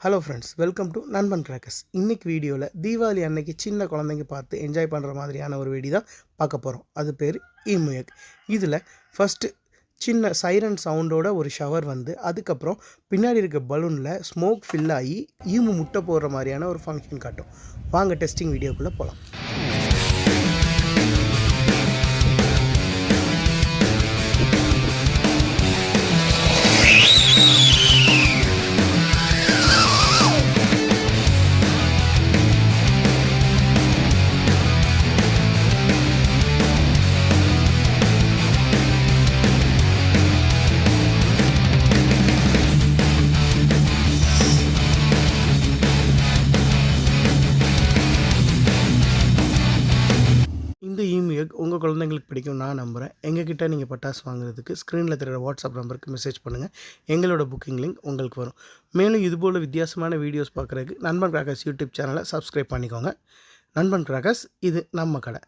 Hello friends, welcome to நண்பன் crackers. இன்றைக்கி வீடியோவில் தீபாவளி அன்னைக்கு சின்ன குழந்தைங்க பார்த்து என்ஜாய் பண்ணுற மாதிரியான ஒரு வீடியோ தான் பார்க்க போகிறோம். அது பேர் ஈமுயக். இதில் ஃபஸ்ட்டு சின்ன சைரன் சவுண்டோட ஒரு ஷவர் வந்து அதுக்கப்புறம் பின்னாடி இருக்க பலூனில் ஸ்மோக் ஃபில் ஆகி ஈமு முட்டை போடுற மாதிரியான ஒரு ஃபங்க்ஷன் காட்டும். வாங்க டெஸ்டிங் வீடியோக்குள்ளே போகலாம். இந்த ஈமுயக் உங்கள் குழந்தைங்களுக்கு பிடிக்கும் நான் நம்புகிறேன். எங்ககிட்ட நீங்கள் பட்டாசு வாங்குறதுக்கு ஸ்க்ரீனில் தெரிகிற வாட்ஸ்அப் நம்பருக்கு மெசேஜ் பண்ணுங்கள். எங்களோட புக்கிங் லிங்க் உங்களுக்கு வரும். மேலும் இதுபோல் வித்தியாசமான வீடியோஸ் பார்க்குறதுக்கு நண்பன் கிராக்கர்ஸ் யூடியூப் சேனலை சப்ஸ்கிரைப் பண்ணிக்கோங்க. நண்பன் கிராக்கர்ஸ், இது நம்ம கடை.